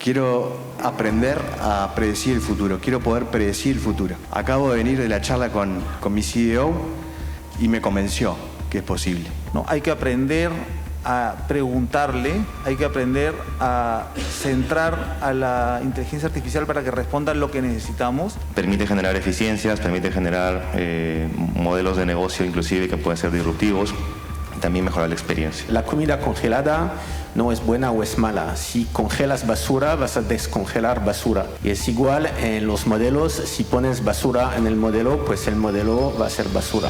Quiero aprender a predecir el futuro, quiero poder predecir el futuro. Acabo de venir de la charla con mi CEO y me convenció que es posible. ¿No? Hay que aprender a preguntarle, hay que aprender a centrar a la inteligencia artificial para que responda lo que necesitamos. Permite generar eficiencias, permite generar modelos de negocio inclusive que pueden ser disruptivos, y también mejorar la experiencia. La comida congelada no es buena o es mala. Si congelas basura, vas a descongelar basura. Y es igual en los modelos, si pones basura en el modelo, pues el modelo va a ser basura.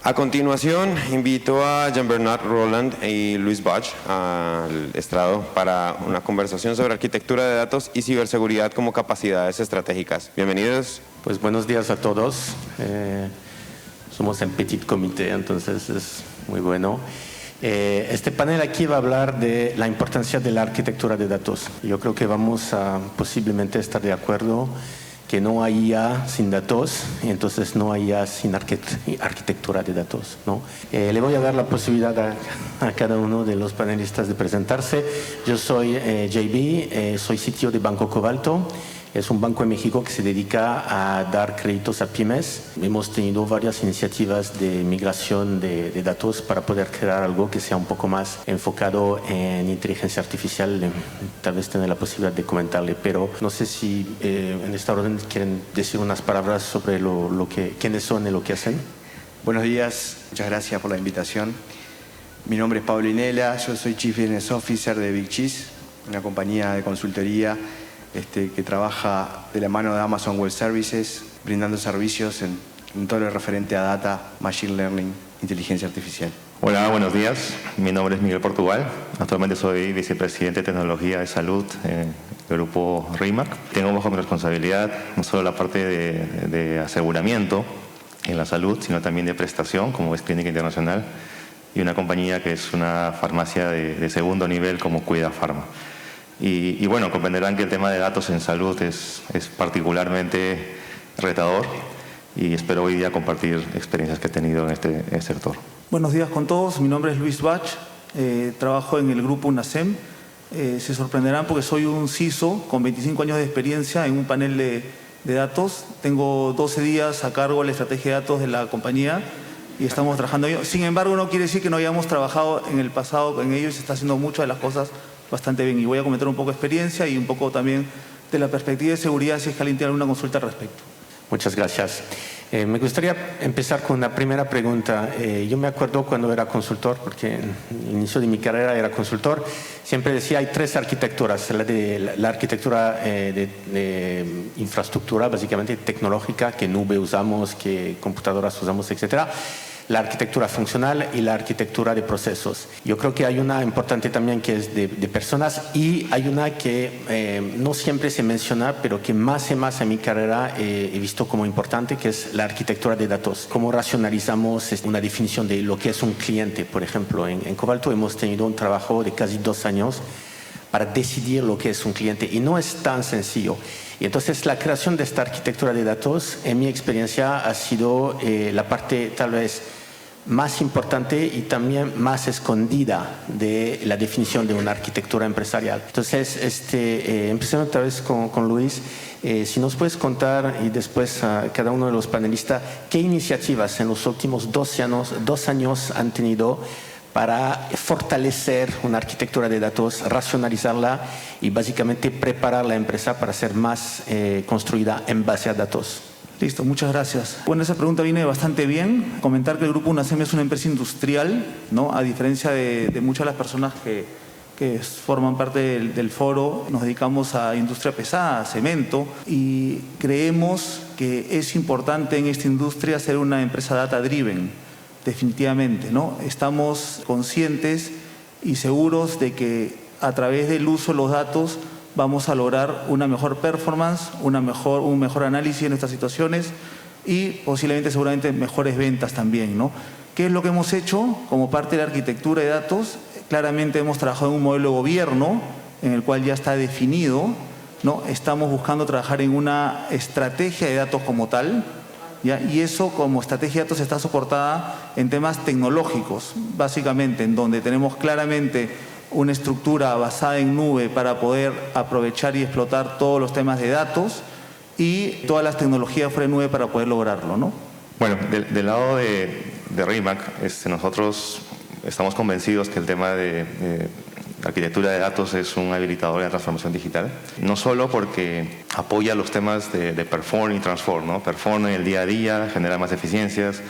A continuación, invito a Jean-Bernard Roland y Luis Bach al estrado para una conversación sobre arquitectura de datos y ciberseguridad como capacidades estratégicas. Bienvenidos. Pues buenos días a todos. Somos en petit comité, entonces es muy bueno. Este panel aquí va a hablar de la importancia de la arquitectura de datos. Yo creo que vamos a posiblemente estar de acuerdo que no hay IA sin datos, y entonces no hay IA sin arquitectura de datos, ¿no? Le voy a dar la posibilidad a cada uno de los panelistas de presentarse. Yo soy JB, soy CTO de Banco Cobalto. Es un banco en México que se dedica a dar créditos a pymes. Hemos tenido varias iniciativas de migración de datos para poder crear algo que sea un poco más enfocado en inteligencia artificial. Tal vez tener la posibilidad de comentarle, pero no sé si en esta orden quieren decir unas palabras sobre quiénes son y lo que hacen. Buenos días, muchas gracias por la invitación. Mi nombre es Pablo Inela, yo soy Chief Business Officer de Big Cheese, una compañía de consultoría que trabaja de la mano de Amazon Web Services, brindando servicios en todo lo referente a data, machine learning, inteligencia artificial. Hola, buenos días. Mi nombre es Miguel Portugal. Actualmente soy vicepresidente de tecnología de salud del grupo RIMAC. Tengo bajo mi responsabilidad no solo la parte de aseguramiento en la salud, sino también de prestación, como es Clínica Internacional, y una compañía que es una farmacia de segundo nivel como Cuida Pharma. Y bueno, comprenderán que el tema de datos en salud es particularmente retador y espero hoy día compartir experiencias que he tenido en este sector. Buenos días con todos, mi nombre es Luis Bach, trabajo en el grupo UNASEM. Se sorprenderán porque soy un CISO con 25 años de experiencia en un panel de datos. Tengo 12 días a cargo de la estrategia de datos de la compañía y estamos trabajando en ello. Sin embargo, no quiere decir que no hayamos trabajado en el pasado en ello y se está haciendo muchas de las cosas bastante bien. Y voy a comentar un poco de experiencia y un poco también de la perspectiva de seguridad si es que alguien tiene alguna consulta al respecto. Muchas gracias. Me gustaría empezar con una primera pregunta. Yo me acuerdo cuando era consultor, porque en el inicio de mi carrera era consultor, siempre decía hay tres arquitecturas. La arquitectura de infraestructura, básicamente tecnológica, que nube usamos, que computadoras usamos, etcétera. La arquitectura funcional y la arquitectura de procesos. Yo creo que hay una importante también que es de personas y hay una que no siempre se menciona, pero que más y más en mi carrera he visto como importante, que es la arquitectura de datos. Cómo racionalizamos una definición de lo que es un cliente. Por ejemplo, en Cobalto hemos tenido un trabajo de casi 2 años para decidir lo que es un cliente y no es tan sencillo. Y entonces la creación de esta arquitectura de datos, en mi experiencia, ha sido la parte tal vez más importante y también más escondida de la definición de una arquitectura empresarial. Entonces, empezando otra vez con Luis, si nos puedes contar y después a cada uno de los panelistas, ¿qué iniciativas en los últimos 2 años han tenido para fortalecer una arquitectura de datos, racionalizarla y básicamente preparar la empresa para ser más construida en base a datos? Listo, muchas gracias. Bueno, esa pregunta viene bastante bien. Comentar que el Grupo UNASEM es una empresa industrial, ¿no? A diferencia de muchas de las personas que forman parte del foro, nos dedicamos a industria pesada, a cemento, y creemos que es importante en esta industria ser una empresa data-driven, definitivamente, ¿no? Estamos conscientes y seguros de que a través del uso de los datos vamos a lograr una mejor performance, un mejor análisis en estas situaciones y posiblemente, seguramente, mejores ventas también, ¿no? ¿Qué es lo que hemos hecho como parte de la arquitectura de datos? Claramente hemos trabajado en un modelo de gobierno en el cual ya está definido ¿no? Estamos buscando trabajar en una estrategia de datos como tal, ¿ya? Y eso como estrategia de datos está soportada en temas tecnológicos, básicamente, en donde tenemos claramente una estructura basada en nube para poder aprovechar y explotar todos los temas de datos y todas las tecnologías fuera de nube para poder lograrlo, ¿no? Bueno, del lado de RIMAC, nosotros estamos convencidos que el tema de arquitectura de datos es un habilitador de la transformación digital, no solo porque apoya los temas de perform y transform, ¿no? Perform en el día a día, genera más eficiencias,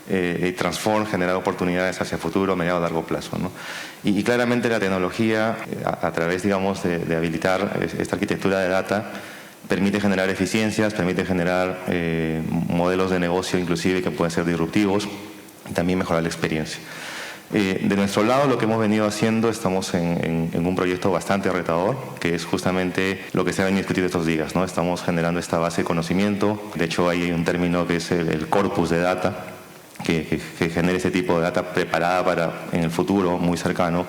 y transform, generar oportunidades hacia el futuro, mediano a largo plazo, ¿no? Y claramente la tecnología, a través, digamos, de habilitar esta arquitectura de data, permite generar eficiencias, permite generar modelos de negocio inclusive que pueden ser disruptivos y también mejorar la experiencia. De nuestro lado, lo que hemos venido haciendo, estamos en un proyecto bastante retador, que es justamente lo que se ha venido discutiendo estos días, ¿no? Estamos generando esta base de conocimiento. De hecho, hay un término que es el corpus de data, que genere ese tipo de data preparada para, en el futuro muy cercano,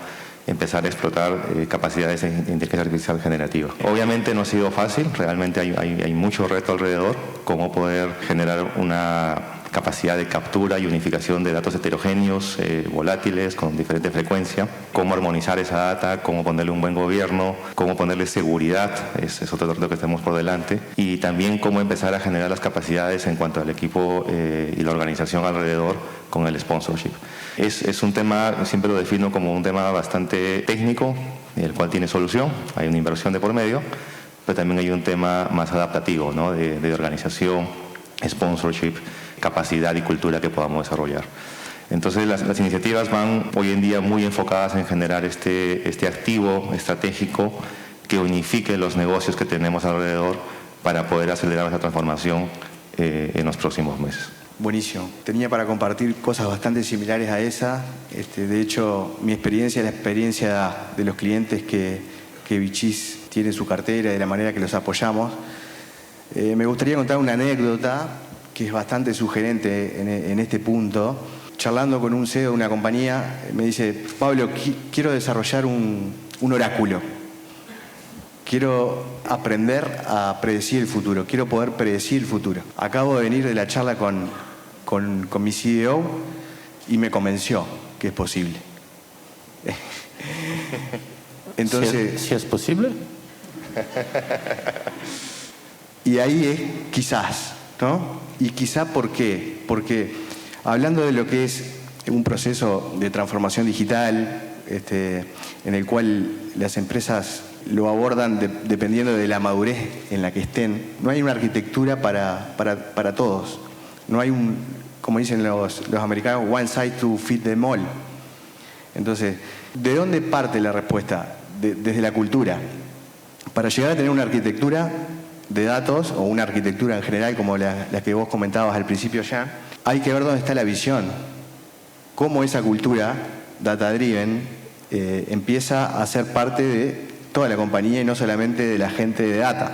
empezar a explotar capacidades de inteligencia artificial generativa. Obviamente no ha sido fácil, realmente hay mucho reto alrededor, cómo poder generar una capacidad de captura y unificación de datos heterogéneos, volátiles, con diferente frecuencia, cómo armonizar esa data, cómo ponerle un buen gobierno, cómo ponerle seguridad, es otro reto que tenemos por delante, y también cómo empezar a generar las capacidades en cuanto al equipo y la organización alrededor con el sponsorship. Es un tema, siempre lo defino como un tema bastante técnico, el cual tiene solución, hay una inversión de por medio, pero también hay un tema más adaptativo, ¿no? de organización, sponsorship, capacidad y cultura que podamos desarrollar. Entonces las iniciativas van hoy en día muy enfocadas en generar este activo estratégico que unifique los negocios que tenemos alrededor para poder acelerar esa transformación en los próximos meses. Buenísimo. Tenía para compartir cosas bastante similares a esa. De hecho, mi experiencia es la experiencia de los clientes que Vichys tiene en su cartera y de la manera que los apoyamos. Me gustaría contar una anécdota que es bastante sugerente en este punto. Charlando con un CEO de una compañía, me dice: Pablo, quiero desarrollar un oráculo. Quiero aprender a predecir el futuro, quiero poder predecir el futuro. Acabo de venir de la charla con mi CEO y me convenció que es posible. Entonces, ¿Sí es posible? Y ahí es quizás, ¿no? Y quizá, ¿por qué? Porque hablando de lo que es un proceso de transformación digital, en el cual las empresas lo abordan dependiendo de la madurez en la que estén, no hay una arquitectura para todos. No hay como dicen los americanos, one size to fit them all. Entonces, ¿de dónde parte la respuesta? Desde la cultura. Para llegar a tener una arquitectura de datos o una arquitectura en general como la que vos comentabas al principio ya, hay que ver dónde está la visión, cómo esa cultura data-driven empieza a ser parte de toda la compañía y no solamente de la gente de data,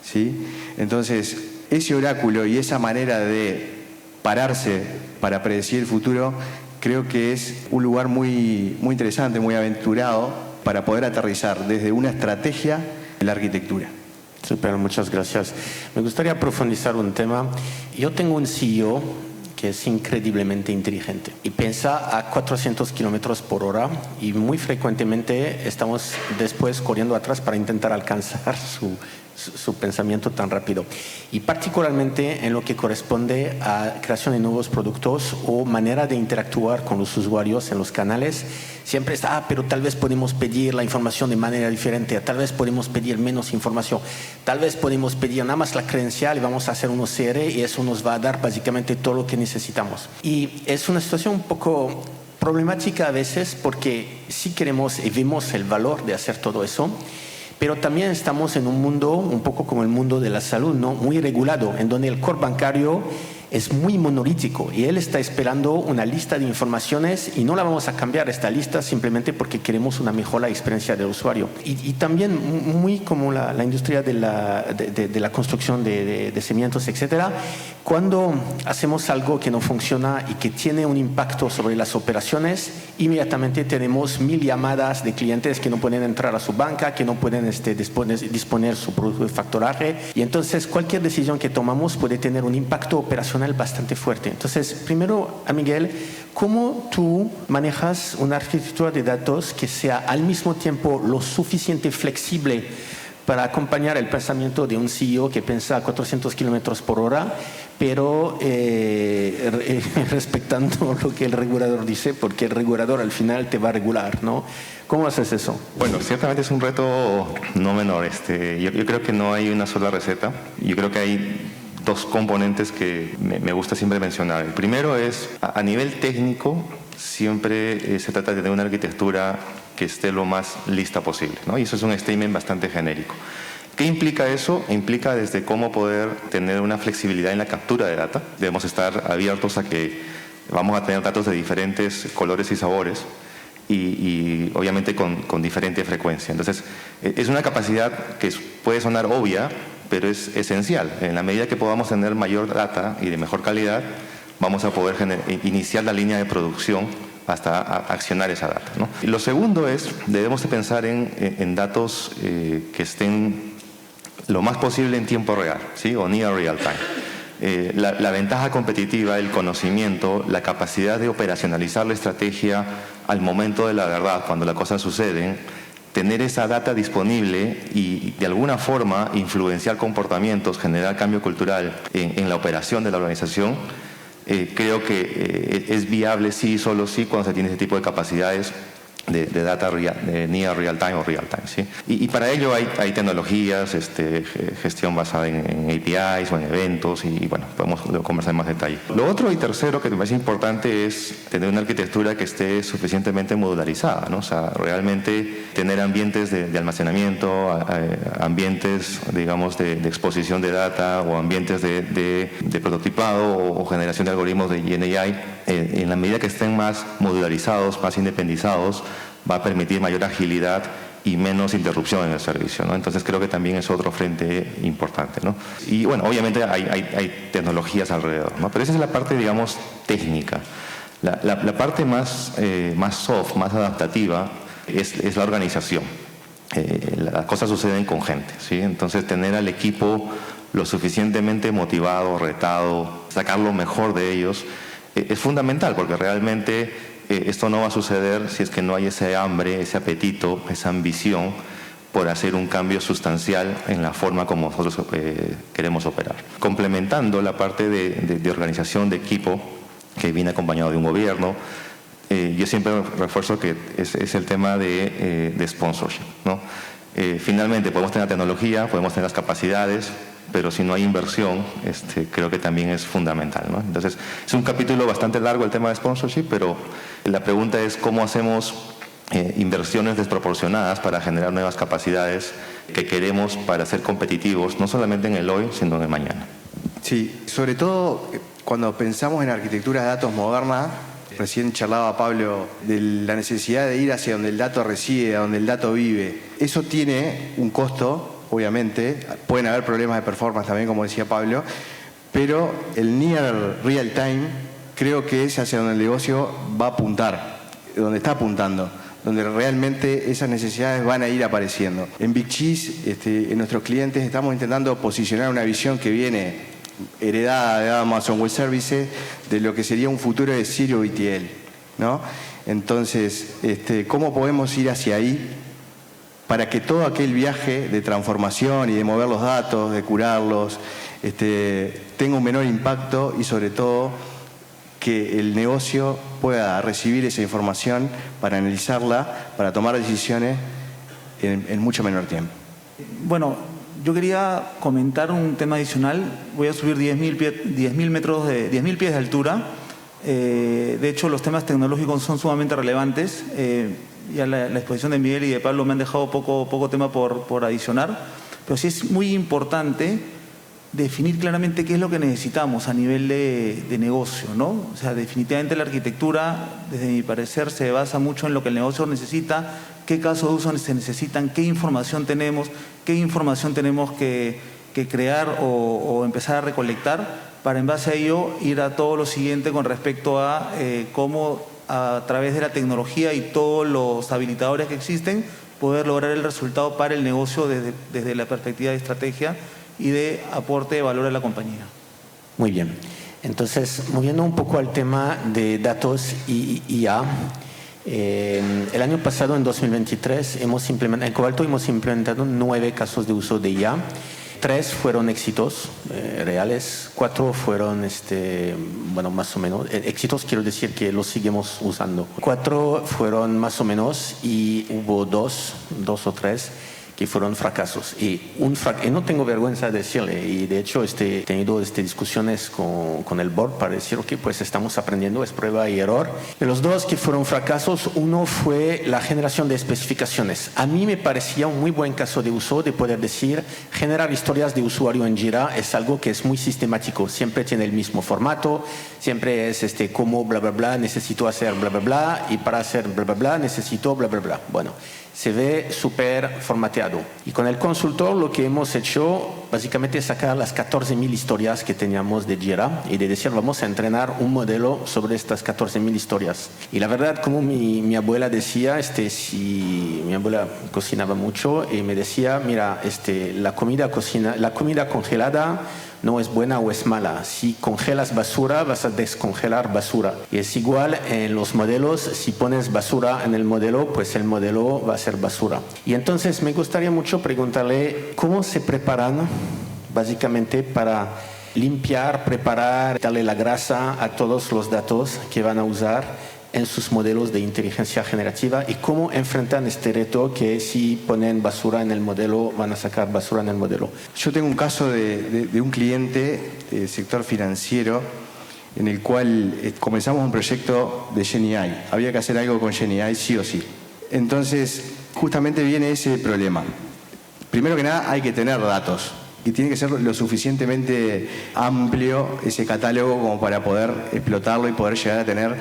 ¿sí? Entonces, ese oráculo y esa manera de pararse para predecir el futuro creo que es un lugar muy, muy interesante, muy aventurado para poder aterrizar desde una estrategia en la arquitectura. Super, muchas gracias. Me gustaría profundizar un tema. Yo tengo un CEO que es increíblemente inteligente y piensa a 400 kilómetros por hora y muy frecuentemente estamos después corriendo atrás para intentar alcanzar su pensamiento tan rápido. Y particularmente en lo que corresponde a creación de nuevos productos o manera de interactuar con los usuarios en los canales, siempre está, pero tal vez podemos pedir la información de manera diferente, tal vez podemos pedir menos información, tal vez podemos pedir nada más la credencial y vamos a hacer un OCR y eso nos va a dar básicamente todo lo que necesitamos. Y es una situación un poco problemática a veces porque sí queremos y vemos el valor de hacer todo eso, pero también estamos en un mundo un poco como el mundo de la salud, ¿no? Muy regulado, en donde el core bancario es muy monolítico y él está esperando una lista de informaciones y no la vamos a cambiar esta lista simplemente porque queremos una mejor experiencia del usuario. Y también muy como la industria de la construcción de cimientos, etcétera, cuando hacemos algo que no funciona y que tiene un impacto sobre las operaciones, inmediatamente tenemos 1000 llamadas de clientes que no pueden entrar a su banca, que no pueden disponer su producto de factoraje, y entonces cualquier decisión que tomamos puede tener un impacto operacional bastante fuerte. Entonces, primero, a Miguel, ¿cómo tú manejas una arquitectura de datos que sea al mismo tiempo lo suficiente flexible para acompañar el pensamiento de un CEO que piensa a 400 kilómetros por hora, pero respetando lo que el regulador dice, porque el regulador al final te va a regular, ¿no? ¿Cómo haces eso? Bueno, ciertamente es un reto no menor. Yo creo que no hay una sola receta. Yo creo que hay dos componentes que me gusta siempre mencionar. El primero es, a nivel técnico, siempre se trata de tener una arquitectura que esté lo más lista posible, ¿no? Y eso es un statement bastante genérico. ¿Qué implica eso? Implica desde cómo poder tener una flexibilidad en la captura de data. Debemos estar abiertos a que vamos a tener datos de diferentes colores y sabores y obviamente con diferente frecuencia. Entonces, es una capacidad que puede sonar obvia, pero es esencial. En la medida que podamos tener mayor data y de mejor calidad, vamos a poder iniciar la línea de producción hasta accionar esa data, ¿no? Y lo segundo es, debemos de pensar en datos que estén lo más posible en tiempo real, ¿sí? O near real time. La ventaja competitiva, el conocimiento, la capacidad de operacionalizar la estrategia al momento de la verdad, cuando las cosas suceden, tener esa data disponible y de alguna forma influenciar comportamientos, generar cambio cultural en la operación de la organización, creo que es viable sí, solo sí, cuando se tiene ese tipo de capacidades de data de near real time o real time, ¿sí? Y para ello hay tecnologías, gestión basada en APIs o en eventos, y bueno, podemos conversar en más detalle. Lo otro y tercero que me parece importante es tener una arquitectura que esté suficientemente modularizada, ¿no? O sea, realmente tener ambientes de almacenamiento, ambientes, digamos, de exposición de data o ambientes de prototipado o generación de algoritmos de GenAI, en la medida que estén más modularizados, más independizados, va a permitir mayor agilidad y menos interrupción en el servicio, ¿no? Entonces creo que también es otro frente importante, ¿no? Y bueno, obviamente hay tecnologías alrededor, ¿no? Pero esa es la parte, digamos, técnica. La parte más soft, más adaptativa, es la organización. Las cosas suceden con gente, ¿sí? Entonces tener al equipo lo suficientemente motivado, retado, sacar lo mejor de ellos, es fundamental, porque realmente esto no va a suceder si es que no hay ese hambre, ese apetito, esa ambición por hacer un cambio sustancial en la forma como nosotros queremos operar. Complementando la parte de organización de equipo, que viene acompañado de un gobierno, yo siempre refuerzo que es el tema de sponsorship, ¿no? Finalmente podemos tener la tecnología, podemos tener las capacidades, pero si no hay inversión, creo que también es fundamental, ¿no? Entonces, es un capítulo bastante largo el tema de sponsorship, pero la pregunta es cómo hacemos inversiones desproporcionadas para generar nuevas capacidades que queremos para ser competitivos, no solamente en el hoy, sino en el mañana. Sí, sobre todo cuando pensamos en arquitectura de datos moderna, recién charlaba Pablo de la necesidad de ir hacia donde el dato reside, donde el dato vive. Eso tiene un costo, obviamente, pueden haber problemas de performance también, como decía Pablo, pero el near real time creo que es hacia donde el negocio va a apuntar, donde está apuntando, donde realmente esas necesidades van a ir apareciendo. En Big Cheese, en nuestros clientes, estamos intentando posicionar una visión que viene heredada de Amazon Web Services de lo que sería un futuro de Zero ETL, ¿no? Entonces, ¿cómo podemos ir hacia ahí para que todo aquel viaje de transformación y de mover los datos, de curarlos, tenga un menor impacto y sobre todo que el negocio pueda recibir esa información para analizarla, para tomar decisiones en mucho menor tiempo? Bueno, yo quería comentar un tema adicional. Voy a subir 10.000 pies de altura. De hecho, los temas tecnológicos son sumamente relevantes. Ya la exposición de Miguel y de Pablo me han dejado poco tema por adicionar. Pero sí es muy importante definir claramente qué es lo que necesitamos a nivel de negocio, ¿no? O sea, definitivamente la arquitectura, desde mi parecer, se basa mucho en lo que el negocio necesita, qué casos de uso se necesitan, qué información tenemos que crear o empezar a recolectar para en base a ello ir a todo lo siguiente con respecto a cómo a través de la tecnología y todos los habilitadores que existen, poder lograr el resultado para el negocio desde la perspectiva de estrategia y de aporte de valor a la compañía. Muy bien. Entonces, moviendo un poco al tema de datos y IA, el año pasado, en 2023, en Cobalto hemos implementado 9 casos de uso de IA. 3 fueron éxitos reales, 4 fueron, bueno, más o menos, éxitos quiero decir que los seguimos usando. 4 fueron más o menos y hubo 2 o 3 que fueron fracasos. Y no tengo vergüenza de decirle, y de hecho he tenido discusiones con el board para decir, ok, pues estamos aprendiendo, es prueba y error. De los 2 que fueron fracasos, uno fue la generación de especificaciones. A mí me parecía un muy buen caso de uso de poder decir, generar historias de usuario en Jira es algo que es muy sistemático, siempre tiene el mismo formato, siempre es como bla bla bla, necesito hacer bla bla bla, y para hacer bla bla bla necesito bla bla bla. Bueno, se ve súper formateado. Y con el consultor lo que hemos hecho básicamente es sacar las 14.000 historias que teníamos de Jira y de decir vamos a entrenar un modelo sobre estas 14.000 historias. Y la verdad, como mi abuela decía, mi abuela cocinaba mucho y me decía, mira, la comida congelada no es buena o es mala. Si congelas basura, vas a descongelar basura. Y es igual en los modelos, si pones basura en el modelo, pues el modelo va a ser basura. Y entonces me gustaría mucho preguntarle cómo se preparan básicamente para limpiar, preparar, darle la grasa a todos los datos que van a usar en sus modelos de inteligencia generativa y cómo enfrentan este reto que si ponen basura en el modelo van a sacar basura en el modelo. Yo tengo un caso de un cliente del sector financiero en el cual comenzamos un proyecto de GenAI. Había que hacer algo con GenAI sí o sí. Entonces, justamente viene ese problema. Primero que nada, hay que tener datos. Y tiene que ser lo suficientemente amplio ese catálogo como para poder explotarlo y poder llegar a tener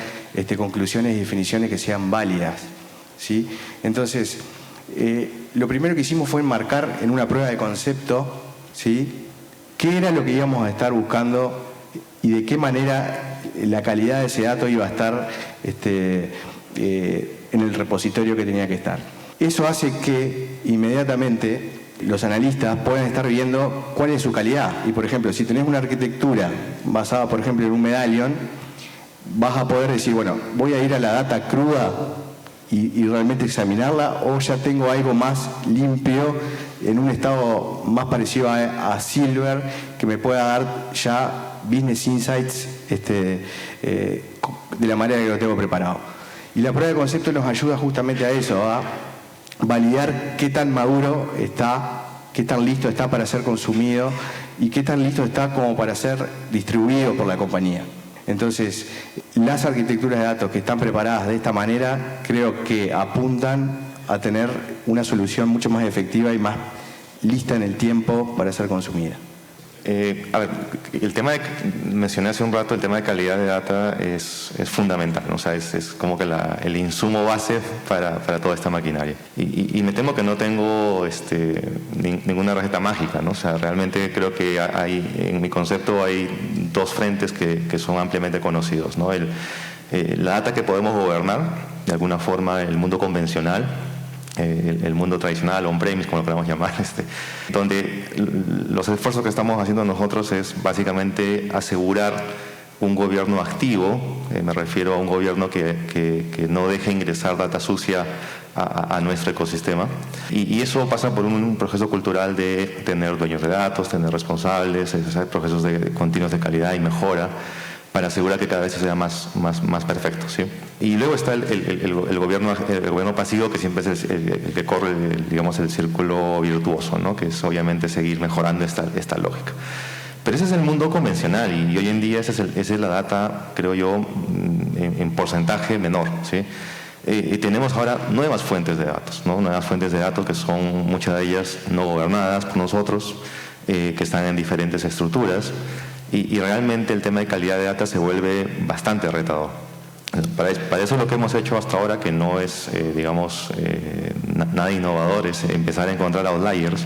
conclusiones y definiciones que sean válidas, ¿sí? Entonces, lo primero que hicimos fue enmarcar en una prueba de concepto, ¿sí?, qué era lo que íbamos a estar buscando y de qué manera la calidad de ese dato iba a estar en el repositorio que tenía que estar. Eso hace que inmediatamente los analistas pueden estar viendo cuál es su calidad. Y, por ejemplo, si tenés una arquitectura basada, por ejemplo, en un medallion, vas a poder decir, bueno, voy a ir a la data cruda y realmente examinarla, o ya tengo algo más limpio, en un estado más parecido a Silver, que me pueda dar ya business insights de la manera que lo tengo preparado. Y la prueba de concepto nos ayuda justamente a eso, a validar qué tan maduro está, qué tan listo está para ser consumido y qué tan listo está como para ser distribuido por la compañía. Entonces, las arquitecturas de datos que están preparadas de esta manera creo que apuntan a tener una solución mucho más efectiva y más lista en el tiempo para ser consumida. A ver, el tema mencioné hace un rato, el tema de calidad de data es fundamental, ¿no? O sea, es como que el insumo base para toda esta maquinaria. Y me temo que no tengo ninguna receta mágica, ¿no? O sea, realmente creo que en mi concepto hay 2 frentes que son ampliamente conocidos, ¿no? La data que podemos gobernar, de alguna forma, el mundo convencional, el mundo tradicional, on-premise, como lo podemos llamar, donde los esfuerzos que estamos haciendo nosotros es básicamente asegurar un gobierno activo, me refiero a un gobierno que no deje ingresar data sucia a nuestro ecosistema. Y eso pasa por un proceso cultural de tener dueños de datos, tener responsables, procesos continuos de calidad y mejora, para asegurar que cada vez sea más perfecto, ¿sí? Y luego está el gobierno pasivo, que siempre es el que corre, digamos, el círculo virtuoso, ¿no? Que es obviamente seguir mejorando esta lógica. Pero ese es el mundo convencional y hoy en día esa es la data, creo yo, en porcentaje menor, ¿sí? Y tenemos ahora nuevas fuentes de datos, ¿no? Nuevas fuentes de datos que son muchas de ellas no gobernadas por nosotros, que están en diferentes estructuras. Y realmente el tema de calidad de data se vuelve bastante retador. Para eso lo que hemos hecho hasta ahora, que no es, nada innovador, es empezar a encontrar outliers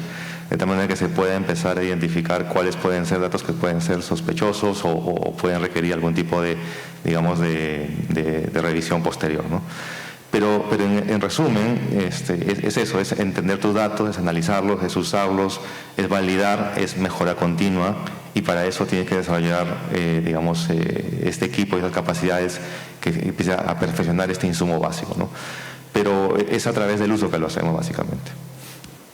de tal manera que se pueda empezar a identificar cuáles pueden ser datos que pueden ser sospechosos o pueden requerir algún tipo de, digamos, de revisión posterior, ¿no? Pero en resumen, es eso, es entender tus datos, es analizarlos, es usarlos, es validar, es mejora continua, y para eso tienes que desarrollar, digamos, este equipo y las capacidades que empiece a perfeccionar este insumo básico, ¿no? Pero es a través del uso que lo hacemos, básicamente.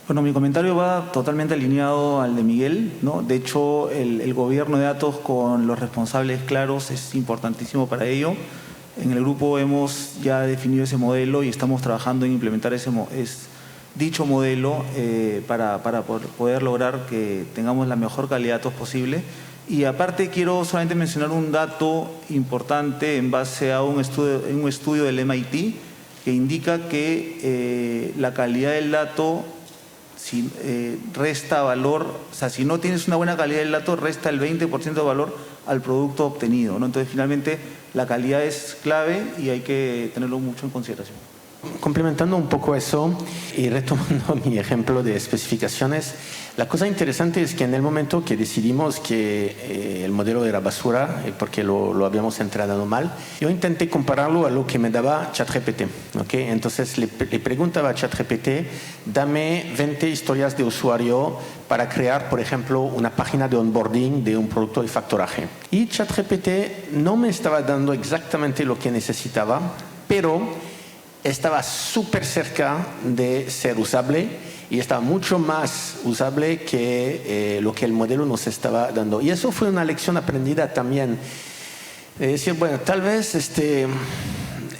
Bueno, mi comentario va totalmente alineado al de Miguel, ¿no? De hecho, el gobierno de datos con los responsables claros es importantísimo para ello. En el grupo hemos ya definido ese modelo y estamos trabajando en implementar dicho modelo para poder lograr que tengamos la mejor calidad de datos posible. Y aparte quiero solamente mencionar un dato importante en base a un estudio del MIT que indica que la calidad del dato resta valor, o sea, si no tienes una buena calidad del dato, resta el 20% de valor al producto obtenido, ¿no? Entonces, finalmente, la calidad es clave y hay que tenerlo mucho en consideración. Complementando un poco eso y retomando mi ejemplo de especificaciones, la cosa interesante es que en el momento que decidimos que el modelo era basura, porque lo habíamos entrenado mal, yo intenté compararlo a lo que me daba ChatGPT, ¿okay? Entonces le preguntaba a ChatGPT, dame 20 historias de usuario para crear, por ejemplo, una página de onboarding de un producto de factoraje. Y ChatGPT no me estaba dando exactamente lo que necesitaba, pero estaba súper cerca de ser usable y estaba mucho más usable que lo que el modelo nos estaba dando. Y eso fue una lección aprendida también. De decir, bueno, tal vez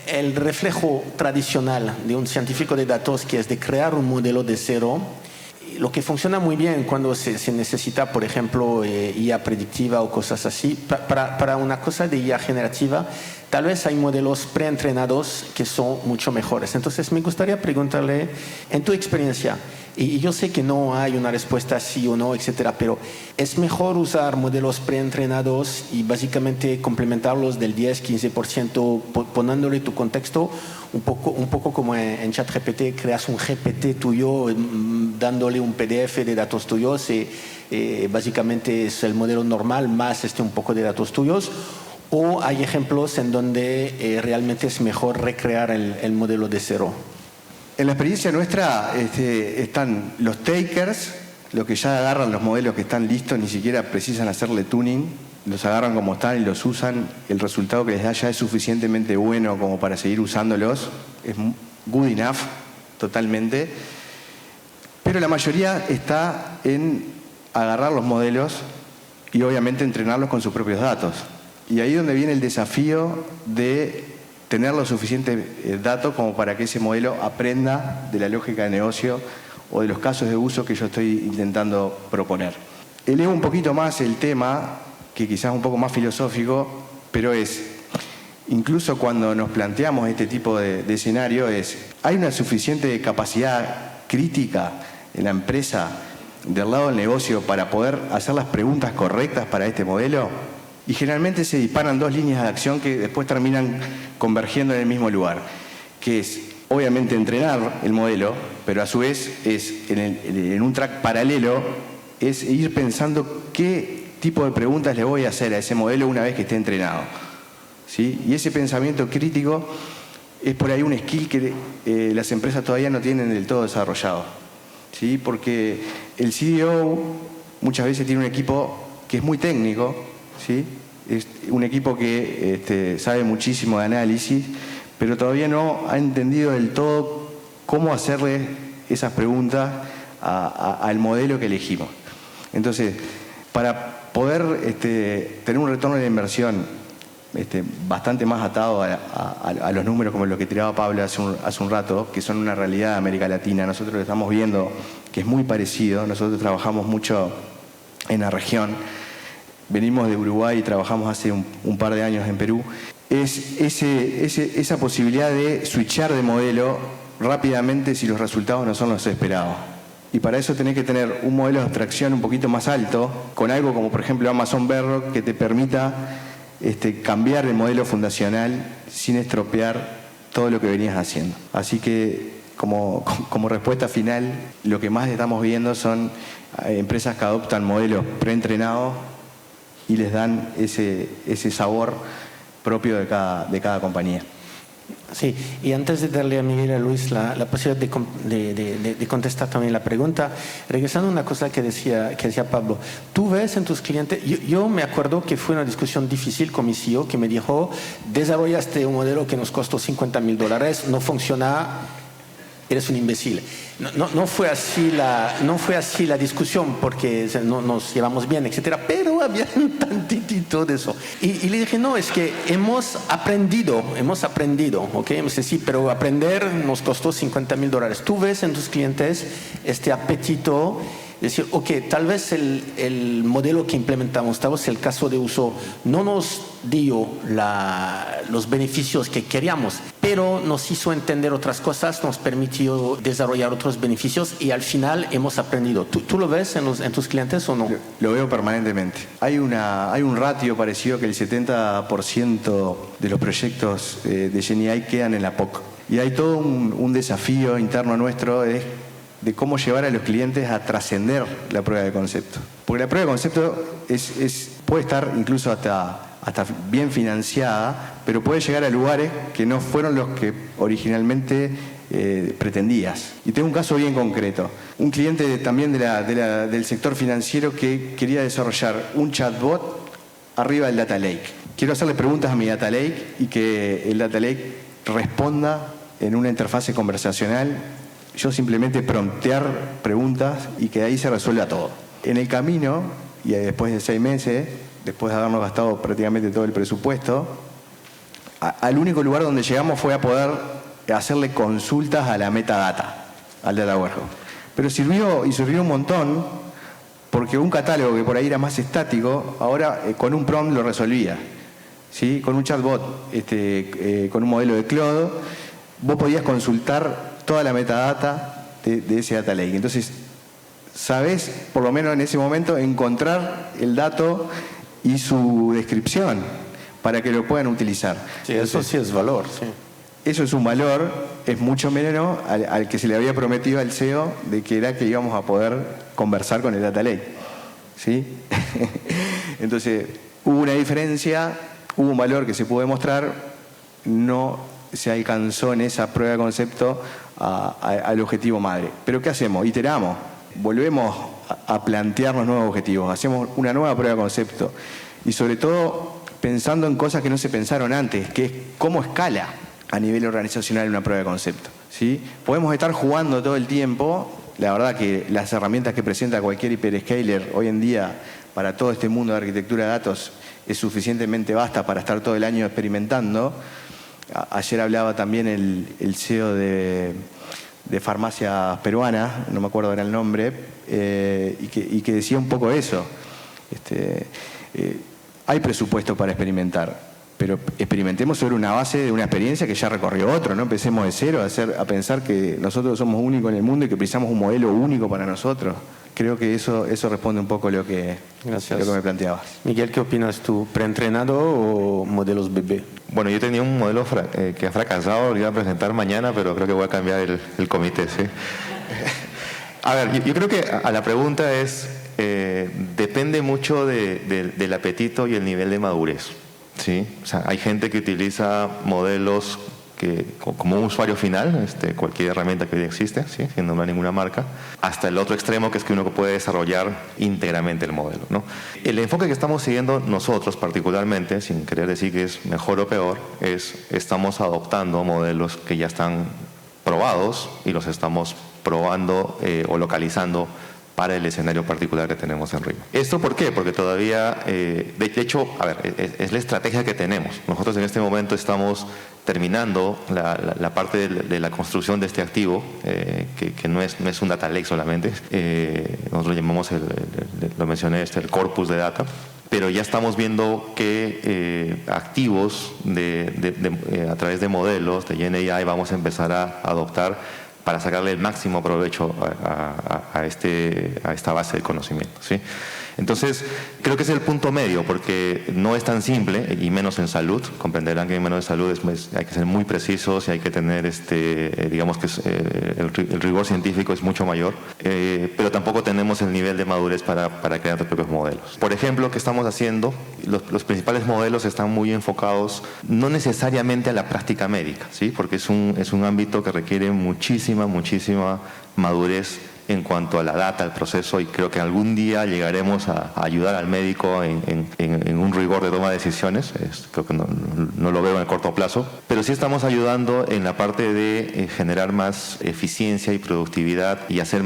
el reflejo tradicional de un científico de datos, que es de crear un modelo de cero, lo que funciona muy bien cuando se necesita, por ejemplo, IA predictiva o cosas así, para una cosa de IA generativa, tal vez hay modelos preentrenados que son mucho mejores. Entonces, me gustaría preguntarle, en tu experiencia, y yo sé que no hay una respuesta sí o no, etcétera, pero ¿es mejor usar modelos preentrenados y básicamente complementarlos del 10-15%, poniéndole tu contexto? Un poco como en ChatGPT, creas un GPT tuyo, dándole un PDF de datos tuyos, básicamente es el modelo normal más un poco de datos tuyos. ¿O hay ejemplos en donde realmente es mejor recrear el modelo de cero? En la experiencia nuestra están los takers, los que ya agarran los modelos que están listos, ni siquiera precisan hacerle tuning, los agarran como están y los usan. El resultado que les da ya es suficientemente bueno como para seguir usándolos, es good enough totalmente. Pero la mayoría está en agarrar los modelos y obviamente entrenarlos con sus propios datos. Y ahí es donde viene el desafío de tener los suficientes datos como para que ese modelo aprenda de la lógica de negocio o de los casos de uso que yo estoy intentando proponer. Elevo un poquito más el tema, que quizás un poco más filosófico, pero incluso cuando nos planteamos este tipo de escenario, ¿hay una suficiente capacidad crítica en la empresa del lado del negocio para poder hacer las preguntas correctas para este modelo? Y generalmente se disparan dos líneas de acción que después terminan convergiendo en el mismo lugar, que es obviamente entrenar el modelo, pero a su vez en un track paralelo es ir pensando qué tipo de preguntas le voy a hacer a ese modelo una vez que esté entrenado, ¿sí? Y ese pensamiento crítico es por ahí un skill que las empresas todavía no tienen del todo desarrollado, ¿sí? Porque el CEO muchas veces tiene un equipo que es muy técnico, ¿sí? Es un equipo que sabe muchísimo de análisis, pero todavía no ha entendido del todo cómo hacerle esas preguntas al modelo que elegimos. Entonces, para poder tener un retorno de la inversión bastante más atado a los números como lo que tiraba Pablo hace un rato, que son una realidad de América Latina, nosotros lo estamos viendo que es muy parecido. Nosotros trabajamos mucho en la región. Venimos de Uruguay y trabajamos hace un par de años en Perú. Es esa posibilidad de switchar de modelo rápidamente si los resultados no son los esperados. Y para eso tenés que tener un modelo de abstracción un poquito más alto, con algo como por ejemplo Amazon Bedrock, que te permita cambiar el modelo fundacional sin estropear todo lo que venías haciendo. Así que como respuesta final, lo que más estamos viendo son Hay empresas que adoptan modelos preentrenados y les dan ese sabor propio de cada compañía. Sí, y antes de darle a Miguel y a Luis la posibilidad de contestar también la pregunta, regresando a una cosa que decía Pablo, tú ves en tus clientes, yo me acuerdo que fue una discusión difícil con mi CEO que me dijo, desarrollaste un modelo que nos costó $50,000, no funciona, eres un imbécil. No fue así la discusión porque no nos llevamos bien, etcétera, pero había un tantitito de eso. Y le dije, no, es que hemos aprendido, ¿ok? Me dice, sí, pero aprender nos costó $50,000. ¿Tú ves en tus clientes este apetito? Decir, ok, tal vez el modelo que implementamos, tal vez el caso de uso, no nos dio los beneficios que queríamos, pero nos hizo entender otras cosas, nos permitió desarrollar otros beneficios y al final hemos aprendido. ¿Tú lo ves en tus clientes o no? Lo veo permanentemente. Hay un ratio parecido que el 70% de los proyectos de GenAI quedan en la POC. Y hay todo un desafío interno nuestro de cómo llevar a los clientes a trascender la prueba de concepto. Porque la prueba de concepto puede estar incluso hasta bien financiada, pero puede llegar a lugares que no fueron los que originalmente pretendías. Y tengo un caso bien concreto. Un cliente también del sector financiero que quería desarrollar un chatbot arriba del Data Lake. Quiero hacerle preguntas a mi Data Lake y que el Data Lake responda en una interfase conversacional. Yo simplemente promptear preguntas y que ahí se resuelva todo. En el camino, y después de 6 meses, después de habernos gastado prácticamente todo el presupuesto, al único lugar donde llegamos fue a poder hacerle consultas a la metadata, al data warehouse. Pero sirvió un montón, porque un catálogo que por ahí era más estático, ahora con un prompt lo resolvía. ¿Sí? Con un chatbot, con un modelo de Claude, vos podías consultar toda la metadata de ese data lake. Entonces, sabés, por lo menos en ese momento, encontrar el dato y su descripción para que lo puedan utilizar. Sí, eso sí es valor. Sí. Eso es un valor, es mucho menos al que se le había prometido al CEO de que era que íbamos a poder conversar con el data lake. ¿Sí? Entonces, hubo una diferencia, hubo un valor que se pudo demostrar, no se alcanzó en esa prueba de concepto al objetivo madre. ¿Pero qué hacemos? Iteramos, volvemos a plantearnos nuevos objetivos, hacemos una nueva prueba de concepto y sobre todo pensando en cosas que no se pensaron antes, que es cómo escala a nivel organizacional una prueba de concepto. ¿Sí? Podemos estar jugando todo el tiempo, la verdad que las herramientas que presenta cualquier hyperscaler hoy en día para todo este mundo de arquitectura de datos es suficientemente vasta para estar todo el año experimentando. Ayer hablaba también el CEO de farmacia peruana, no me acuerdo era el nombre, y que decía un poco eso. Hay presupuesto para experimentar, pero experimentemos sobre una base de una experiencia que ya recorrió otro, no empecemos de cero a pensar que nosotros somos únicos en el mundo y que precisamos un modelo único para nosotros. Creo que eso responde un poco lo que me planteabas. Miguel, ¿qué opinas tú? ¿Preentrenado o modelos bebé? Bueno, yo tenía un modelo que ha fracasado, lo iba a presentar mañana, pero creo que voy a cambiar el comité, ¿sí? A ver, yo creo que a la pregunta es, depende mucho del apetito y el nivel de madurez, ¿sí? O sea, hay gente que utiliza modelos como un usuario final, cualquier herramienta que hoy existe, ¿sí? Sin nombrar ninguna marca, hasta el otro extremo que es que uno puede desarrollar íntegramente el modelo, ¿no? El enfoque que estamos siguiendo nosotros particularmente, sin querer decir que es mejor o peor, estamos adoptando modelos que ya están probados y los estamos probando o localizando para el escenario particular que tenemos en RIMAC. ¿Esto por qué? Porque todavía, de hecho, a ver, es la estrategia que tenemos. Nosotros en este momento estamos terminando la parte de la construcción de este activo, que no es un data lake solamente. Nosotros llamamos, lo mencioné, el corpus de data. Pero ya estamos viendo que activos a través de modelos de GenAI vamos a empezar a adoptar para sacarle el máximo provecho a esta base de conocimiento, ¿sí? Entonces, creo que es el punto medio, porque no es tan simple, y menos en salud. Comprenderán que en menos en salud hay que ser muy precisos y hay que tener, digamos que el rigor científico es mucho mayor, pero tampoco tenemos el nivel de madurez para crear los propios modelos. Por ejemplo, ¿qué estamos haciendo? Los principales modelos están muy enfocados no necesariamente a la práctica médica, ¿sí? Porque es un ámbito que requiere muchísima madurez en cuanto a la data, al proceso, y creo que algún día llegaremos a ayudar al médico en un rigor de toma de decisiones. Creo que no lo veo en el corto plazo, pero sí estamos ayudando en la parte de generar más eficiencia y productividad y hacer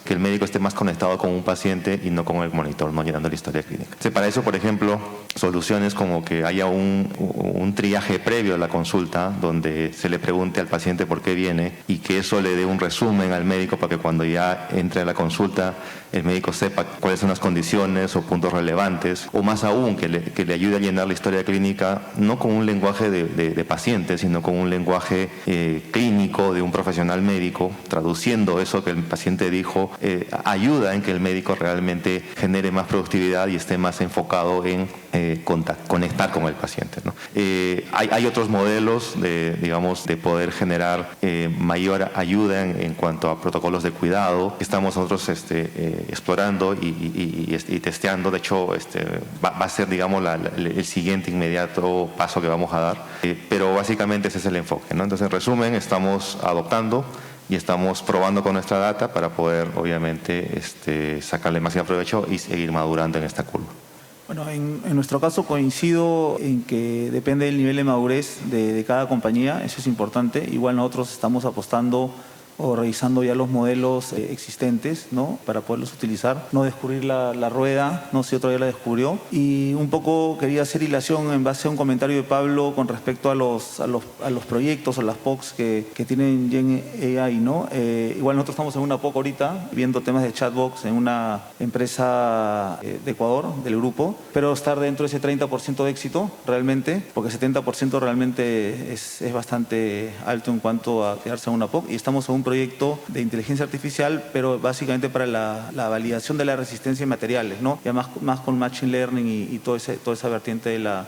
que el médico esté más conectado con un paciente y no con el monitor, no llenando la historia clínica. Para eso, por ejemplo, soluciones como que haya un triaje previo a la consulta, donde se le pregunte al paciente por qué viene y que eso le dé un resumen al médico para que cuando ya entre a la consulta el médico sepa cuáles son las condiciones o puntos relevantes, o más aún que le ayude a llenar la historia clínica no con un lenguaje de paciente, sino con un lenguaje clínico de un profesional médico, traduciendo eso que el paciente dijo, ayuda en que el médico realmente genere más productividad y esté más enfocado en conectar con el paciente, ¿no? Hay otros modelos de poder generar mayor ayuda en cuanto a protocolos de cuidado que estamos nosotros explorando y testeando. De hecho, va a ser, digamos, el siguiente inmediato paso que vamos a dar, pero básicamente ese es el enfoque, ¿no? Entonces, en resumen, estamos adoptando y estamos probando con nuestra data para poder, obviamente, sacarle máximo provecho y seguir madurando en esta curva. Bueno, en nuestro caso coincido en que depende del nivel de madurez de cada compañía, eso es importante. Igual nosotros estamos apostando o revisando ya los modelos existentes, ¿no? Para poderlos utilizar, no descubrir la rueda, no sé si otro día la descubrió. Y un poco quería hacer hilación en base a un comentario de Pablo con respecto a los proyectos o las POCs que tienen Gen AI, ¿no? Igual nosotros estamos en una POC ahorita, viendo temas de chatbox en una empresa de Ecuador, del grupo, pero estar dentro de ese 30% de éxito realmente, porque 70% realmente es bastante alto en cuanto a quedarse en una POC, y estamos en un proyecto de inteligencia artificial, pero básicamente para la validación de la resistencia en materiales, ¿no? Ya más con machine learning y toda esa vertiente de la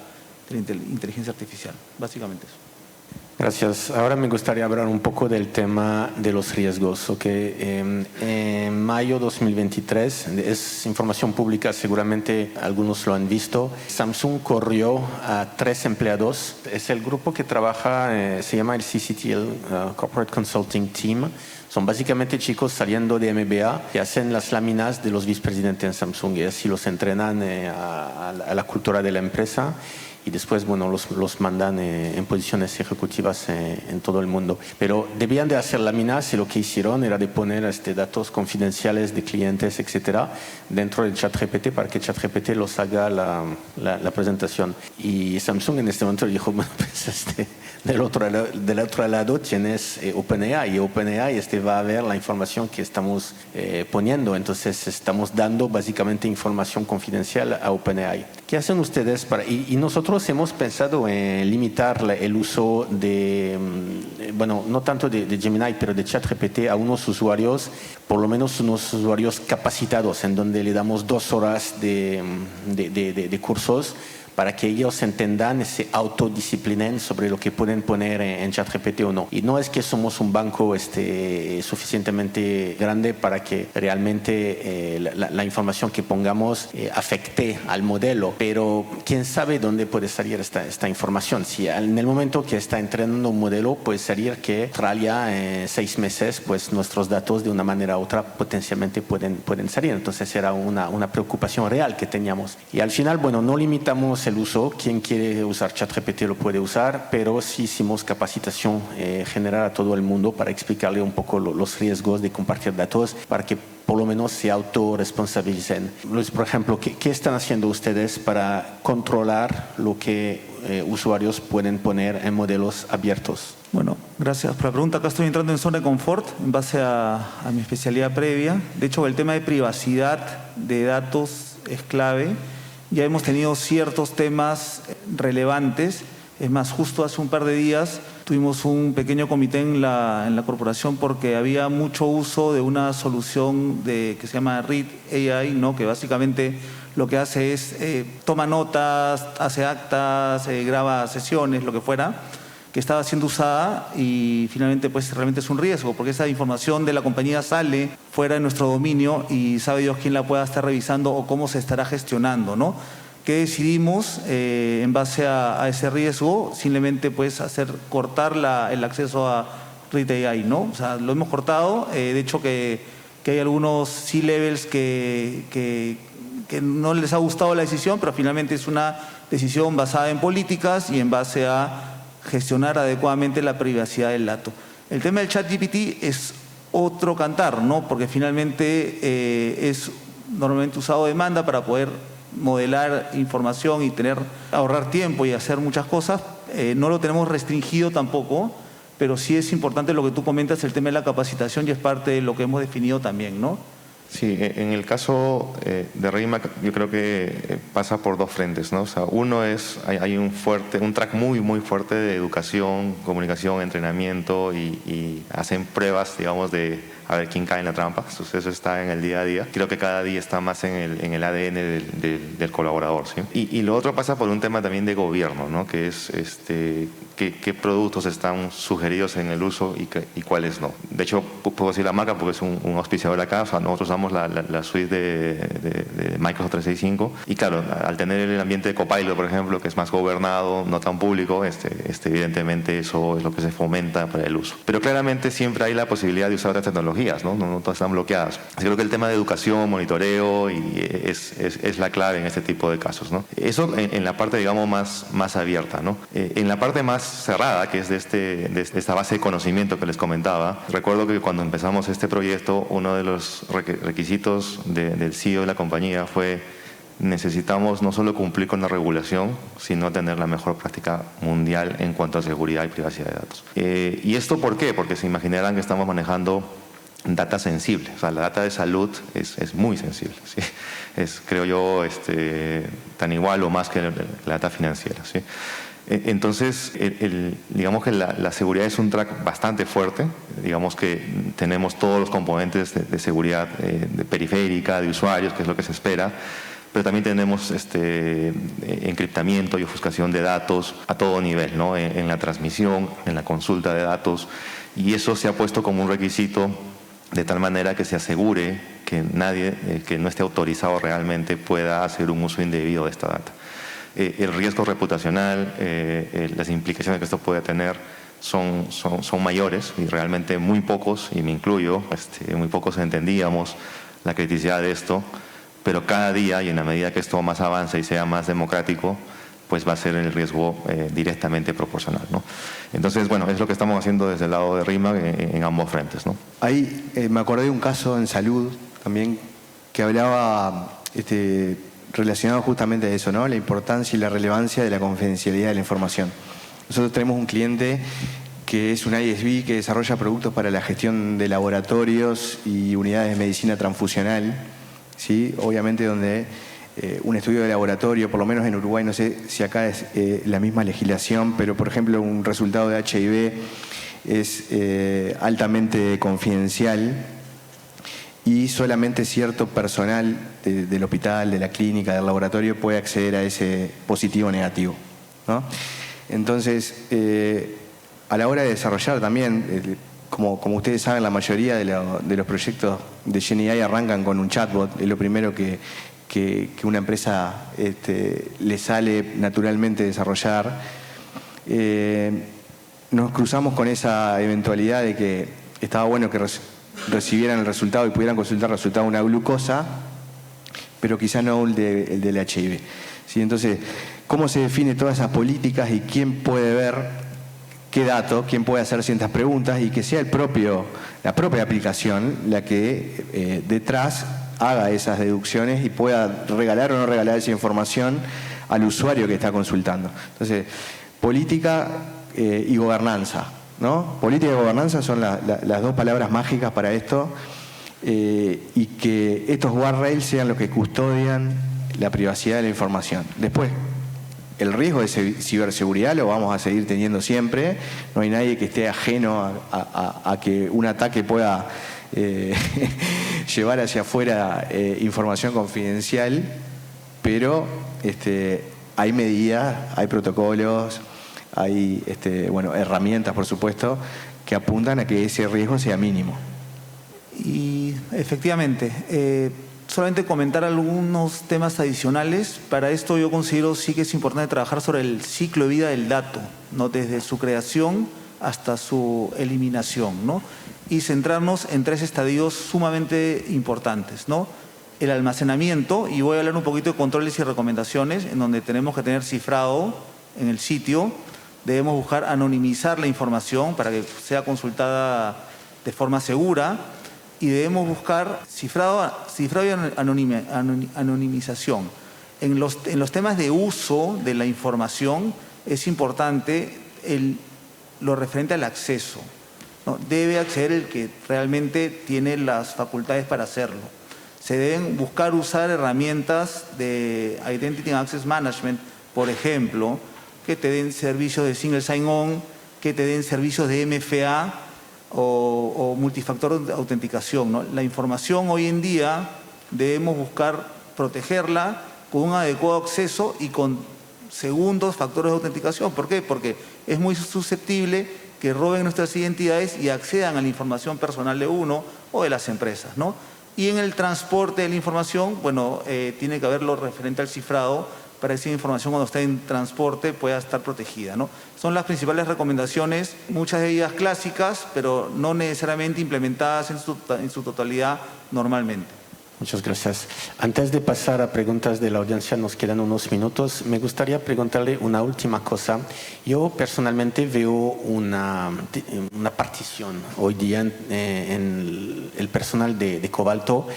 inteligencia artificial, básicamente eso. Gracias. Ahora me gustaría hablar un poco del tema de los riesgos. En mayo 2023, es información pública, seguramente algunos lo han visto, Samsung corrió a 3 empleados. Es el grupo que trabaja, se llama el CCTL, Corporate Consulting Team. Son básicamente chicos saliendo de MBA que hacen las láminas de los vicepresidentes en Samsung y así los entrenan a la cultura de la empresa. Y después, bueno, los mandan en posiciones ejecutivas en todo el mundo. Pero debían de hacer láminas y lo que hicieron era de poner datos confidenciales de clientes, etcétera, dentro del ChatGPT para que ChatGPT los haga la presentación. Y Samsung en este momento dijo, bueno, pues del otro lado tienes OpenAI, y OpenAI va a ver la información que estamos poniendo. Entonces estamos dando básicamente información confidencial a OpenAI. ¿Qué hacen ustedes y nosotros hemos pensado en limitar el uso bueno, no tanto de Gemini, pero de ChatGPT a unos usuarios, por lo menos unos usuarios capacitados, en donde le damos 2 horas de cursos para que ellos entendan, se autodisciplinen sobre lo que pueden poner en ChatGPT o no. Y no es que somos un banco suficientemente grande para que realmente la información que pongamos afecte al modelo, pero quién sabe dónde puede salir esta información. Si en el momento que está entrenando un modelo puede salir que Australia en 6 meses, pues nuestros datos de una manera u otra potencialmente pueden salir. Entonces era una preocupación real que teníamos. Y al final, bueno, no limitamos el uso. Quien quiere usar ChatGPT lo puede usar, pero sí hicimos capacitación general a todo el mundo para explicarle un poco los riesgos de compartir datos para que por lo menos se autorresponsabilicen. Luis, por ejemplo, ¿qué están haciendo ustedes para controlar lo que usuarios pueden poner en modelos abiertos? Bueno, gracias por la pregunta. Acá estoy entrando en zona de confort en base a mi especialidad previa. De hecho, el tema de privacidad de datos es clave. Ya hemos tenido ciertos temas relevantes. Es más, justo hace un par de días tuvimos un pequeño comité en la corporación porque había mucho uso de una solución que se llama Read AI, ¿no? Que básicamente lo que hace es toma notas, hace actas, graba sesiones, lo que fuera, que estaba siendo usada y finalmente pues realmente es un riesgo porque esa información de la compañía sale fuera de nuestro dominio y sabe Dios quién la pueda estar revisando o cómo se estará gestionando, ¿no? ¿Qué decidimos en base a ese riesgo? Simplemente pues cortar el acceso a Read AI, ¿no? O sea, lo hemos cortado, de hecho que hay algunos C-levels que no les ha gustado la decisión, pero finalmente es una decisión basada en políticas y en base a gestionar adecuadamente la privacidad del dato. El tema del ChatGPT es otro cantar, ¿no? Porque finalmente es normalmente usado de demanda para poder modelar información y ahorrar tiempo y hacer muchas cosas. No lo tenemos restringido tampoco, pero sí es importante lo que tú comentas, el tema de la capacitación, y es parte de lo que hemos definido también, ¿no? Sí, en el caso de RIMAC yo creo que pasa por dos frentes, ¿no? O sea, uno es, hay un track muy fuerte de educación, comunicación, entrenamiento y hacen pruebas, digamos, de a ver quién cae en la trampa. Entonces, eso está en el día a día. Creo que cada día está más en el ADN del colaborador, ¿sí? Y lo otro pasa por un tema también de gobierno, ¿no? Que es qué productos están sugeridos en el uso y cuáles no. De hecho, puedo decir la marca porque es un auspiciador acá. O sea, nosotros usamos la suite de Microsoft 365 y claro, al tener el ambiente de Copilot, por ejemplo, que es más gobernado, no tan público, evidentemente eso es lo que se fomenta para el uso. Pero claramente siempre hay la posibilidad de usar otras tecnologías, ¿no? No todas están bloqueadas. Así creo que el tema de educación, monitoreo es la clave en este tipo de casos, ¿no? Eso en la parte, digamos, más abierta, ¿no? En la parte más cerrada, que es de esta base de conocimiento que les comentaba, recuerdo que cuando empezamos este proyecto, uno de los requisitos del CEO de la compañía fue: necesitamos no solo cumplir con la regulación, sino tener la mejor práctica mundial en cuanto a seguridad y privacidad de datos. ¿Y esto por qué? Porque se imaginarán que estamos manejando data sensible. O sea, la data de salud es muy sensible, ¿sí? Es, creo yo, tan igual o más que la data financiera, ¿sí? Entonces, digamos que la seguridad es un track bastante fuerte. Digamos que tenemos todos los componentes de seguridad de periférica, de usuarios, que es lo que se espera, pero también tenemos encriptamiento y ofuscación de datos a todo nivel, ¿no? En la transmisión, en la consulta de datos, y eso se ha puesto como un requisito de tal manera que se asegure que nadie que no esté autorizado realmente pueda hacer un uso indebido de esta data. El riesgo reputacional, las implicaciones que esto puede tener son mayores, y realmente muy pocos, y me incluyo, muy pocos entendíamos la criticidad de esto, pero cada día, y en la medida que esto más avance y sea más democrático, pues va a ser el riesgo directamente proporcional, ¿no? Entonces, bueno, es lo que estamos haciendo desde el lado de RIMAC en ambos frentes, ¿no? Ahí me acordé de un caso en salud también que hablaba relacionado justamente a eso, ¿no? La importancia y la relevancia de la confidencialidad de la información. Nosotros tenemos un cliente que es un ISV que desarrolla productos para la gestión de laboratorios y unidades de medicina transfusional, ¿sí? Obviamente donde un estudio de laboratorio, por lo menos en Uruguay, no sé si acá es la misma legislación, pero por ejemplo un resultado de HIV es altamente confidencial y solamente cierto personal del hospital, de la clínica, del laboratorio puede acceder a ese positivo o negativo, ¿no? Entonces, a la hora de desarrollar también, como ustedes saben, la mayoría de los proyectos de GenAI arrancan con un chatbot, es lo primero que una empresa le sale naturalmente desarrollar. Nos cruzamos con esa eventualidad de que estaba bueno que recibieran el resultado y pudieran consultar el resultado de una glucosa, pero quizá no el del HIV, ¿sí? Entonces, ¿cómo se define todas esas políticas y quién puede ver qué dato, quién puede hacer ciertas preguntas y que sea la propia aplicación la que detrás haga esas deducciones y pueda regalar o no regalar esa información al usuario que está consultando? Entonces, política y gobernanza, ¿no? Política y gobernanza son las dos palabras mágicas para esto, y que estos guardrails sean los que custodian la privacidad de la información. Después, el riesgo de ciberseguridad lo vamos a seguir teniendo siempre. No hay nadie que esté ajeno a que un ataque pueda llevar hacia afuera información confidencial, pero hay medidas, hay protocolos, hay herramientas, por supuesto, que apuntan a que ese riesgo sea mínimo. Y efectivamente, solamente comentar algunos temas adicionales. Para esto yo considero sí que es importante trabajar sobre el ciclo de vida del dato, ¿no? Desde su creación hasta su eliminación, ¿no? Y centrarnos en 3 estadios sumamente importantes, ¿no? El almacenamiento, y voy a hablar un poquito de controles y recomendaciones, en donde tenemos que tener cifrado en el sitio. Debemos buscar anonimizar la información para que sea consultada de forma segura, y debemos buscar cifrado y anonimización. En los temas de uso de la información es importante lo referente al acceso, ¿no? Debe acceder el que realmente tiene las facultades para hacerlo. Se deben buscar usar herramientas de Identity and Access Management, por ejemplo, que te den servicios de Single Sign-On, que te den servicios de MFA o multifactor de autenticación, ¿no? La información hoy en día debemos buscar protegerla con un adecuado acceso y con segundos factores de autenticación. ¿Por qué? Porque es muy susceptible que roben nuestras identidades y accedan a la información personal de uno o de las empresas, ¿no? Y en el transporte de la información, bueno, tiene que haber lo referente al cifrado para que esa información cuando esté en transporte pueda estar protegida, ¿no? Son las principales recomendaciones, muchas de ellas clásicas, pero no necesariamente implementadas en su totalidad normalmente. Muchas gracias. Antes de pasar a preguntas de la audiencia, nos quedan unos minutos. Me gustaría preguntarle una última cosa. Yo personalmente veo una partición hoy día en el personal de Cobalto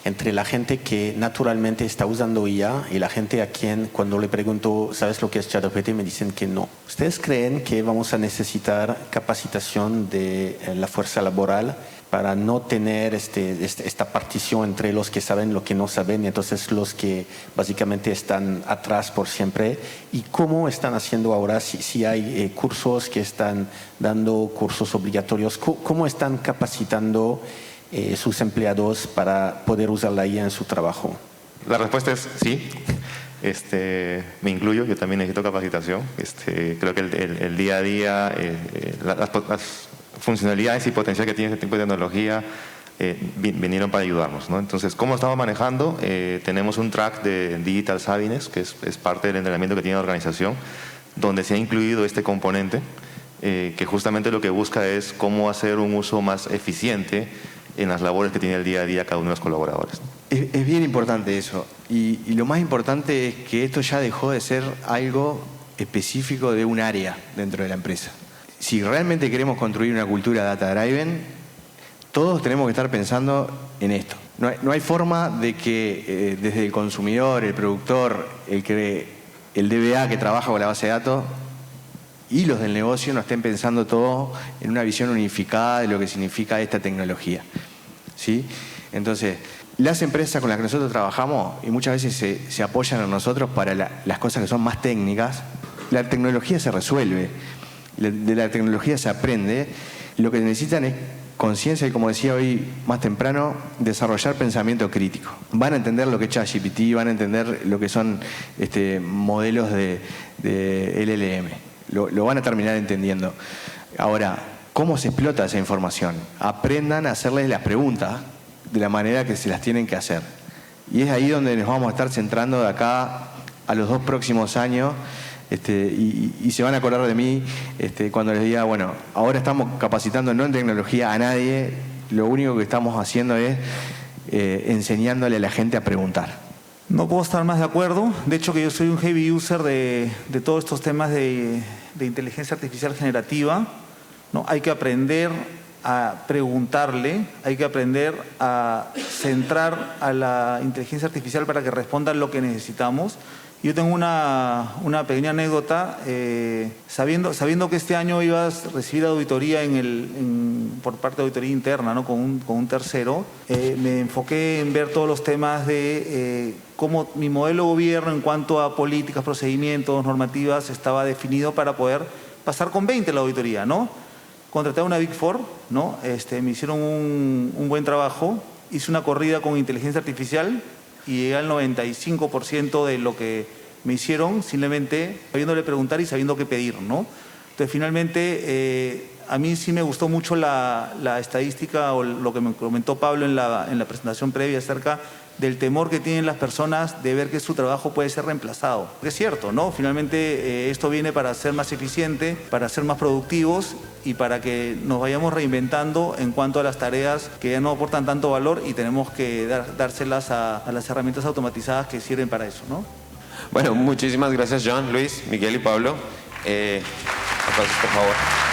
entre la gente que naturalmente está usando IA y la gente a quien cuando le pregunto, ¿sabes lo que es ChatGPT? Me dicen que no. ¿Ustedes creen que vamos a necesitar capacitación de la fuerza laboral para no tener esta partición entre los que saben lo que no saben y entonces los que básicamente están atrás por siempre? ¿Y cómo están haciendo ahora? Si hay cursos que están dando, cursos obligatorios, ¿cómo están capacitando sus empleados para poder usar la IA en su trabajo? La respuesta es sí. Me incluyo, yo también necesito capacitación. Creo que el día a día, las funcionalidades y potencial que tiene este tipo de tecnología vinieron para ayudarnos, ¿no? Entonces, ¿cómo estamos manejando? Tenemos un track de Digital Savviness, que es parte del entrenamiento que tiene la organización, donde se ha incluido este componente, que justamente lo que busca es cómo hacer un uso más eficiente en las labores que tiene el día a día cada uno de los colaboradores. Es bien importante eso. Y lo más importante es que esto ya dejó de ser algo específico de un área dentro de la empresa. Si realmente queremos construir una cultura data-driven, todos tenemos que estar pensando en esto. No hay forma de que desde el consumidor, el productor, el DBA que trabaja con la base de datos y los del negocio no estén pensando todo en una visión unificada de lo que significa esta tecnología, ¿sí? Entonces, las empresas con las que nosotros trabajamos y muchas veces se apoyan a nosotros para las cosas que son más técnicas, la tecnología se resuelve, de la tecnología se aprende, lo que necesitan es conciencia y, como decía hoy más temprano, desarrollar pensamiento crítico. Van a entender lo que es ChatGPT, van a entender lo que son modelos de LLM. Lo van a terminar entendiendo. Ahora, ¿cómo se explota esa información? Aprendan a hacerles las preguntas de la manera que se las tienen que hacer. Y es ahí donde nos vamos a estar centrando de acá a los 2 próximos años. Y se van a acordar de mí cuando les diga, bueno, ahora estamos capacitando no en tecnología a nadie, lo único que estamos haciendo es enseñándole a la gente a preguntar. No puedo estar más de acuerdo. De hecho, que yo soy un heavy user de todos estos temas de inteligencia artificial generativa, ¿no? Hay que aprender a preguntarle, hay que aprender a centrar a la inteligencia artificial para que responda lo que necesitamos. Yo tengo una pequeña anécdota. Sabiendo que este año ibas a recibir auditoría por parte de auditoría interna, ¿no? con un tercero, me enfoqué en ver todos los temas de cómo mi modelo de gobierno en cuanto a políticas, procedimientos, normativas estaba definido para poder pasar con 20 la auditoría, ¿no? Contraté a una Big Four, ¿no? Me hicieron un buen trabajo. Hice una corrida con inteligencia artificial y llegué al 95% de lo que me hicieron, simplemente sabiéndole preguntar y sabiendo qué pedir, ¿no? Entonces, finalmente, a mí sí me gustó mucho la estadística o lo que me comentó Pablo en la presentación previa acerca del temor que tienen las personas de ver que su trabajo puede ser reemplazado. Es cierto, ¿no? Finalmente, esto viene para ser más eficiente, para ser más productivos y para que nos vayamos reinventando en cuanto a las tareas que ya no aportan tanto valor y tenemos que dárselas a las herramientas automatizadas que sirven para eso, ¿no? Bueno, muchísimas gracias, John, Luis, Miguel y Pablo. Aplausos, por favor.